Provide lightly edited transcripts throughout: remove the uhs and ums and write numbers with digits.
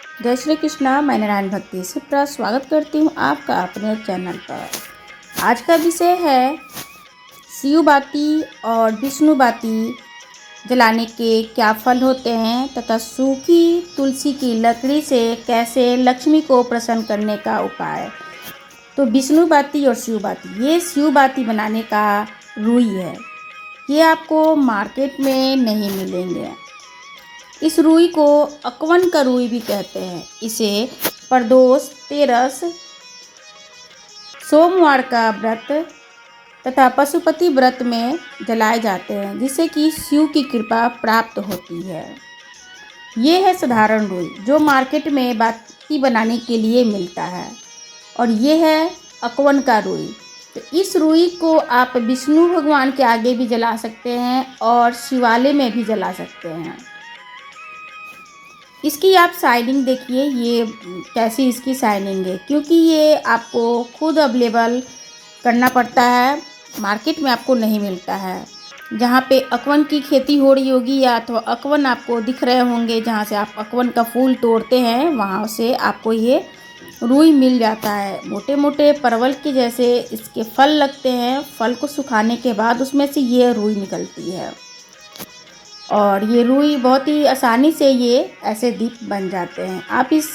जय श्री कृष्णा। मैं नारायण भक्ति सुप्रा स्वागत करती हूँ आपका अपने चैनल पर। आज का विषय है शिव बाती और विष्णु बाती जलाने के क्या फल होते हैं तथा सूखी तुलसी की लकड़ी से कैसे लक्ष्मी को प्रसन्न करने का उपाय। तो विष्णु बाती और शिव बाती, ये शिव बाती बनाने का रुई है। ये आपको मार्केट में नहीं मिलेंगे। इस रुई को अकवन का रुई भी कहते हैं। इसे प्रदोष, तेरस, सोमवार का व्रत तथा पशुपति व्रत में जलाए जाते हैं, जिससे कि शिव की कृपा प्राप्त होती है। ये है साधारण रुई जो मार्केट में बाती बनाने के लिए मिलता है, और ये है अकवन का रुई। तो इस रुई को आप विष्णु भगवान के आगे भी जला सकते हैं और शिवालय में भी जला सकते हैं। इसकी आप शाइनिंग देखिए, ये कैसी इसकी शाइनिंग है, क्योंकि ये आपको खुद अवेलेबल करना पड़ता है, मार्केट में आपको नहीं मिलता है। जहाँ पे अकवन की खेती हो रही होगी या तो अकवन आपको दिख रहे होंगे, जहाँ से आप अकवन का फूल तोड़ते हैं, वहाँ से आपको ये रुई मिल जाता है। मोटे मोटे परवल के जैसे इसके फल लगते हैं। फल को सुखाने के बाद उसमें से ये रुई निकलती है, और ये रुई बहुत ही आसानी से ये ऐसे दीप बन जाते हैं। आप इस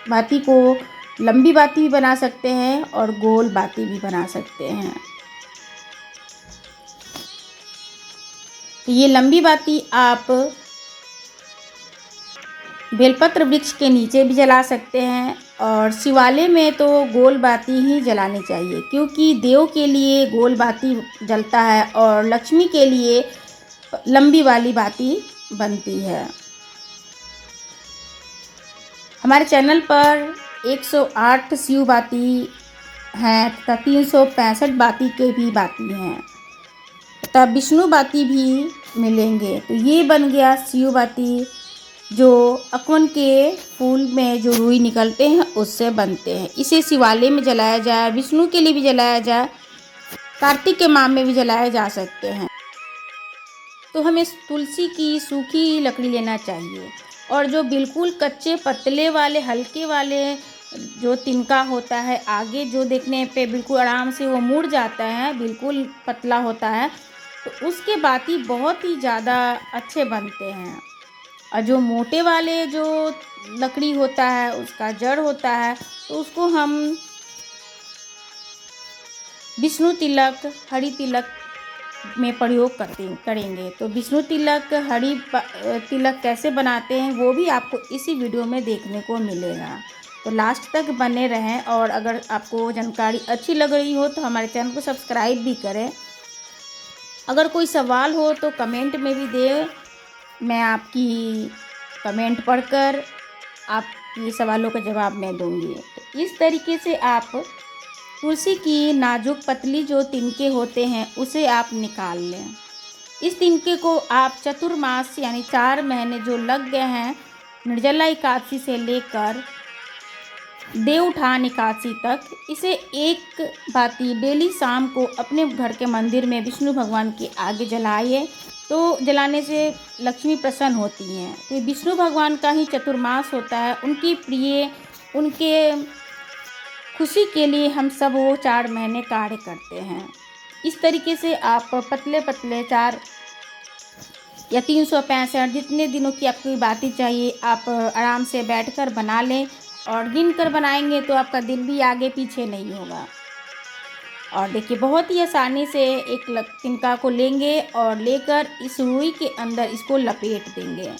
बाती को लंबी बाती भी बना सकते हैं और गोल बाती भी बना सकते हैं। ये लंबी बाती आप बेलपत्र वृक्ष के नीचे भी जला सकते हैं, और शिवालय में तो गोल बाती ही जलानी चाहिए, क्योंकि देव के लिए गोल बाती जलता है और लक्ष्मी के लिए लंबी वाली बाती बनती है। हमारे चैनल पर 108 शिव बाती हैं तथा 365 बाती के भी बाती हैं तथा विष्णु बाती भी मिलेंगे। तो ये बन गया शिव बाती, जो अकवन के फूल में जो रुई निकलते हैं उससे बनते हैं। इसे शिवालय में जलाया जाए, विष्णु के लिए भी जलाया जाए, कार्तिक के माह में भी जलाए जा सकते हैं। तो हमें तुलसी की सूखी लकड़ी लेना चाहिए, और जो बिल्कुल कच्चे पतले वाले हल्के वाले जो तिनका होता है, आगे जो देखने पे बिल्कुल आराम से वो मुड़ जाता है, बिल्कुल पतला होता है, तो उसके बाती बहुत ही ज़्यादा अच्छे बनते हैं। और जो मोटे वाले जो लकड़ी होता है, उसका जड़ होता है, तो उसको हम विष्णु तिलक, हरि तिलक में प्रयोग करेंगे। तो विष्णु तिलक, हरि तिलक कैसे बनाते हैं वो भी आपको इसी वीडियो में देखने को मिलेगा। तो लास्ट तक बने रहें, और अगर आपको जानकारी अच्छी लग रही हो तो हमारे चैनल को सब्सक्राइब भी करें। अगर कोई सवाल हो तो कमेंट में भी दें, मैं आपकी कमेंट पढ़कर आपकी सवालों का जवाब मैं दूंगी। तो इस तरीके से आप तुलसी की नाजुक पतली जो तिनके होते हैं उसे आप निकाल लें। इस तिनके को आप चतुर्मास यानी 4 महीने जो लग गए हैं, निर्जला एकादशी से लेकर देवउठान एकादशी तक, इसे एक बाती डेली शाम को अपने घर के मंदिर में विष्णु भगवान के आगे जलाइए। तो जलाने से लक्ष्मी प्रसन्न होती हैं। तो विष्णु भगवान का ही चतुर्मास होता है, उनकी प्रिय, उनके खुशी के लिए हम सब वो 4 महीने कार्य करते हैं। इस तरीके से आप पतले पतले 4 या 365 जितने दिनों की आपको बाती चाहिए, आप आराम से बैठकर बना लें, और गिन कर बनाएंगे तो आपका दिन भी आगे पीछे नहीं होगा। और देखिए, बहुत ही आसानी से एक तिनका को लेंगे और लेकर इस रुई के अंदर इसको लपेट देंगे।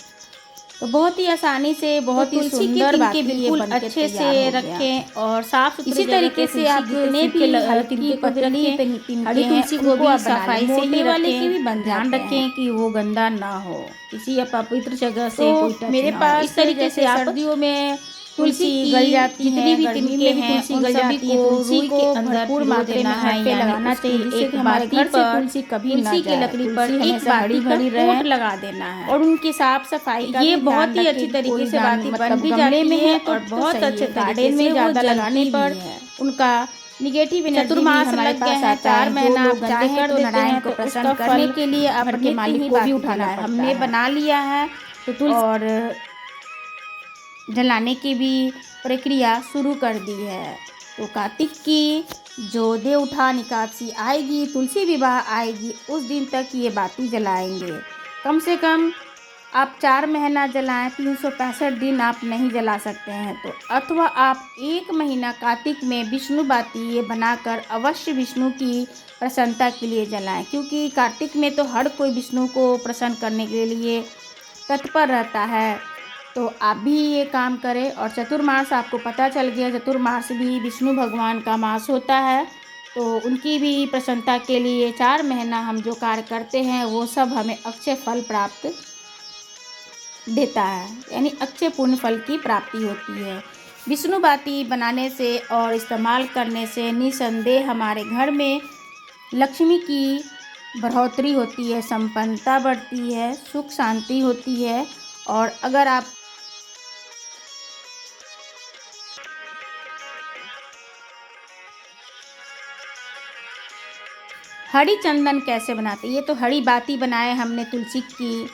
तो बहुत ही आसानी से, बहुत ही सुंदर बाती बिल्कुल अच्छे से रखें और साफ सुथरी। इसी तरीके से आप जितने भी हल्की पतली हरी तुलसी को भी सफाई से ही वाले की भी ध्यान रखें कि वो गंदा ना हो, किसी अपवित्र जगह से कोई टच ना हो। मेरे पास इस तरीके से सर्दियों में तुलसी गल जाती है, जितनी भी तिनके हैं तुलसी गल जाती है, तुलसी के अंदर भरपूर मात्रा में घर पे लगाना चाहिए, जिससे कि हमारे घर से तुलसी कभी ना जाए। तुलसी की लकड़ी पर एक बाती भरी रहे लगा देना है, और उनकी साफ सफाई का ये बहुत ही अच्छी तरीके से बाती बन भी जाती है, और बहुत अच्छे गार्डन में ज़्यादा लगाने पर उनका निगेटिव एनर्जी चतुर्मास लग गया है, 4 महीना आप चाहें तो नारायण को प्रसन्न करने के लिए आप घर के मालिक को भी उठाना है। हमने बना लिया है तो तुलसी, और जलाने की भी प्रक्रिया शुरू कर दी है। तो कार्तिक की जो देव उठान एकादशी आएगी, तुलसी विवाह आएगी, उस दिन तक ये बाती जलाएंगे। कम से कम आप 4 महीना जलाएं, 365 दिन आप नहीं जला सकते हैं तो, अथवा आप 1 महीना कार्तिक में विष्णु बाती ये बनाकर अवश्य विष्णु की प्रसन्नता के लिए जलाएं, क्योंकि कार्तिक में तो हर कोई विष्णु को प्रसन्न करने के लिए तत्पर रहता है। तो आप भी ये काम करें। और चतुर्मास आपको पता चल गया, चतुर्मास भी विष्णु भगवान का मास होता है, तो उनकी भी प्रसन्नता के लिए 4 महीना हम जो कार्य करते हैं वो सब हमें अक्षय फल प्राप्त देता है, यानी अक्षय पुण्य फल की प्राप्ति होती है। विष्णु बाती बनाने से और इस्तेमाल करने से निसंदेह हमारे घर में लक्ष्मी की बढ़ोतरी होती है, संपन्नता बढ़ती है, सुख शांति होती है। और अगर आप हरी चंदन कैसे बनाते, ये तो हरी बाती बनाए हमने तुलसी की।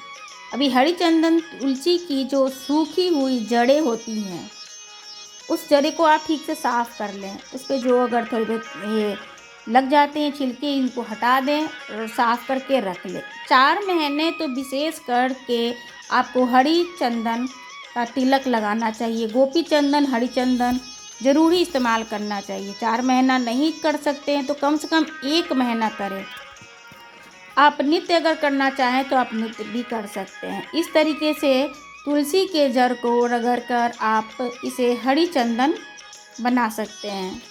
अभी हरी चंदन तुलसी की जो सूखी हुई जड़ें होती हैं, उस जड़े को आप ठीक से साफ़ कर लें। उस पर जो अगर थोड़े बहुत ये लग जाते हैं छिलके, इनको हटा दें और साफ़ करके रख लें। 4 महीने तो विशेष करके आपको हरी चंदन का तिलक लगाना चाहिए। गोपी चंदन, हरी चंदन ज़रूरी इस्तेमाल करना चाहिए। 4 महीना नहीं कर सकते हैं तो कम से कम 1 महीना करें। आप नित्य अगर करना चाहें तो आप नित्य भी कर सकते हैं। इस तरीके से तुलसी के जड़ को रगड़ कर आप इसे हरी चंदन बना सकते हैं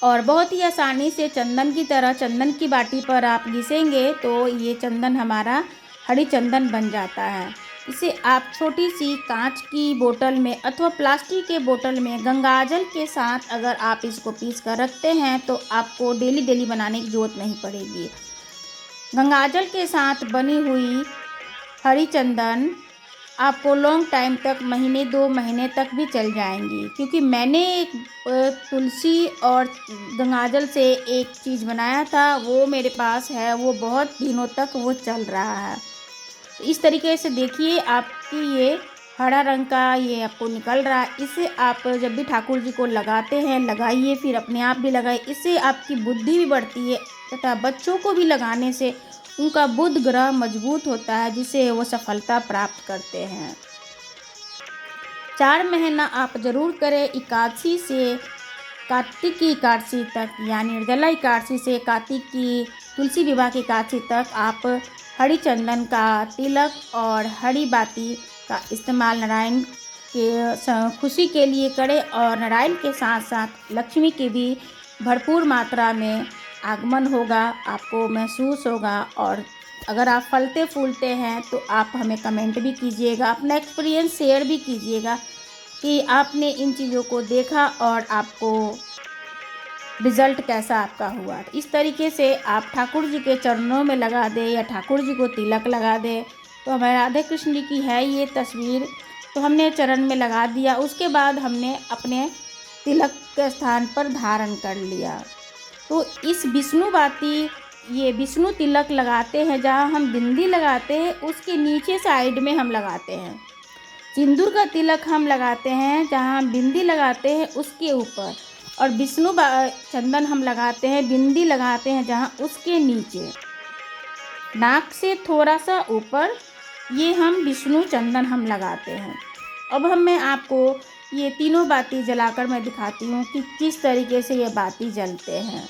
और बहुत ही आसानी से चंदन की तरह चंदन की बाटी पर आप घिसेंगे तो ये चंदन हमारा हरी चंदन बन जाता है। इसे आप छोटी सी कांच की बोतल में अथवा प्लास्टिक के बोतल में गंगाजल के साथ अगर आप इसको पीस कर रखते हैं तो आपको डेली बनाने की ज़रूरत नहीं पड़ेगी। गंगाजल के साथ बनी हुई हरी चंदन आपको लॉन्ग टाइम तक, महीने 2 महीने तक भी चल जाएंगी, क्योंकि मैंने एक तुलसी और गंगाजल से एक चीज़ बनाया था, वो मेरे पास है, वो बहुत दिनों तक वो चल रहा है। तो इस तरीके से देखिए आपकी ये हरा रंग का ये आपको निकल रहा है। इसे आप जब भी ठाकुर जी को लगाते हैं लगाइए, फिर अपने आप भी लगाइए। इससे आपकी बुद्धि भी बढ़ती है तथा बच्चों को भी लगाने से उनका बुध ग्रह मजबूत होता है, जिससे वो सफलता प्राप्त करते हैं। 4 महीना आप ज़रूर करें। एकादशी से कार्तिक की एकादशी तक, यानी निर्जला एकादशी से कार्तिक की तुलसी विवाह की एकादशी तक आप हरी चंदन का तिलक और हरी बाती का इस्तेमाल नारायण के खुशी के लिए करें और नारायण के साथ साथ लक्ष्मी की भी भरपूर मात्रा में आगमन होगा, आपको महसूस होगा। और अगर आप फलते फूलते हैं तो आप हमें कमेंट भी कीजिएगा, अपना एक्सपीरियंस शेयर भी कीजिएगा कि आपने इन चीज़ों को देखा और आपको रिज़ल्ट कैसा आपका हुआ। इस तरीके से आप ठाकुर जी के चरणों में लगा दें या ठाकुर जी को तिलक लगा दें। तो हमारे राधे कृष्ण जी की है ये तस्वीर, तो हमने चरण में लगा दिया, उसके बाद हमने अपने तिलक के स्थान पर धारण कर लिया। तो इस विष्णु बाती, ये विष्णु तिलक लगाते हैं, जहाँ हम बिंदी लगाते हैं उसके नीचे साइड में हम लगाते हैं। सिंदूर का तिलक हम लगाते हैं जहाँ हम बिंदी लगाते हैं उसके ऊपर, और विष्णु चंदन हम लगाते हैं, बिंदी लगाते हैं जहाँ उसके नीचे, नाक से थोड़ा सा ऊपर, ये हम विष्णु चंदन हम लगाते हैं। अब मैं आपको ये तीनों बाती जलाकर मैं दिखाती हूँ कि किस तरीके से ये बाती जलते हैं।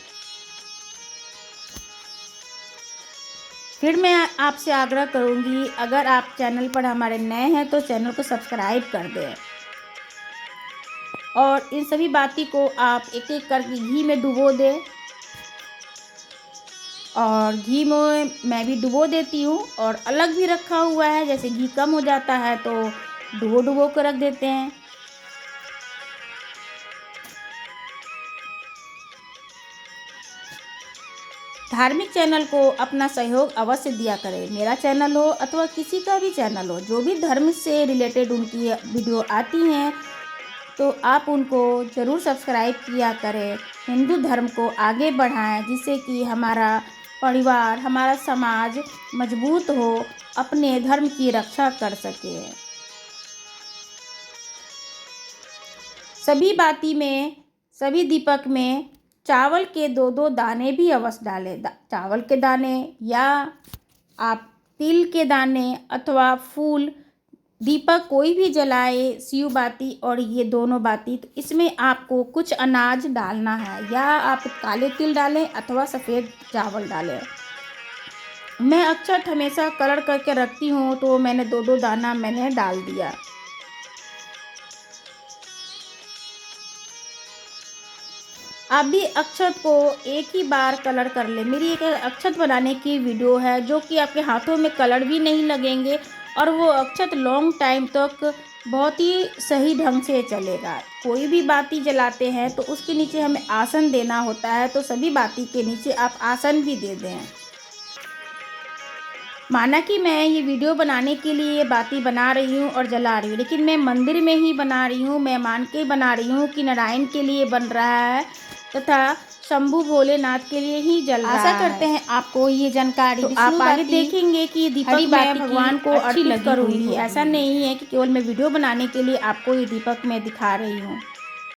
फिर मैं आपसे आग्रह करूँगी, अगर आप चैनल पर हमारे नए हैं तो चैनल को सब्सक्राइब कर दें और इन सभी बाती को आप एक एक करके घी में डुबो दें। और घी में मैं भी डुबो देती हूँ और अलग भी रखा हुआ है, जैसे घी कम हो जाता है तो डुबो कर रख देते हैं। धार्मिक चैनल को अपना सहयोग अवश्य दिया करें। मेरा चैनल हो अथवा किसी का भी चैनल हो, जो भी धर्म से रिलेटेड उनकी वीडियो आती हैं तो आप उनको ज़रूर सब्सक्राइब किया करें। हिंदू धर्म को आगे बढ़ाएं, जिससे कि हमारा परिवार, हमारा समाज मजबूत हो, अपने धर्म की रक्षा कर सके। सभी दीपक में चावल के 2-2 दाने भी अवश्य डालें। चावल के दाने या आप तिल के दाने अथवा फूल, दीपक कोई भी जलाए, शिव बाती और ये दोनों बाती, तो इसमें आपको कुछ अनाज डालना है, या आप काले तिल डालें अथवा सफ़ेद चावल डालें। मैं अक्षत हमेशा कलर करके रखती हूँ, तो मैंने 2-2 दाना मैंने डाल दिया। आप भी अक्षत को एक ही बार कलर कर ले। मेरी एक अक्षत बनाने की वीडियो है जो कि आपके हाथों में कलर भी नहीं लगेंगे और वो अक्षत लॉन्ग टाइम तक बहुत ही सही ढंग से चलेगा। कोई भी बाती जलाते हैं तो उसके नीचे हमें आसन देना होता है, तो सभी बाती के नीचे आप आसन भी दे दें। माना कि मैं ये वीडियो बनाने के लिए ये बाती बना रही हूँ और जला रही हूँ, लेकिन मैं मंदिर में ही बना रही हूँ। मैं मान के बना रही हूँ कि नारायण के लिए बन रहा है तथा शंभू भोलेनाथ के लिए ही जल रहा है। आशा करते हैं आपको ये जानकारी, तो आप आगे देखेंगे कि दीपक मैं भगवान को अर्पित करूँगी। ऐसा नहीं है कि केवल मैं वीडियो बनाने के लिए आपको ये दीपक मैं दिखा रही हूँ।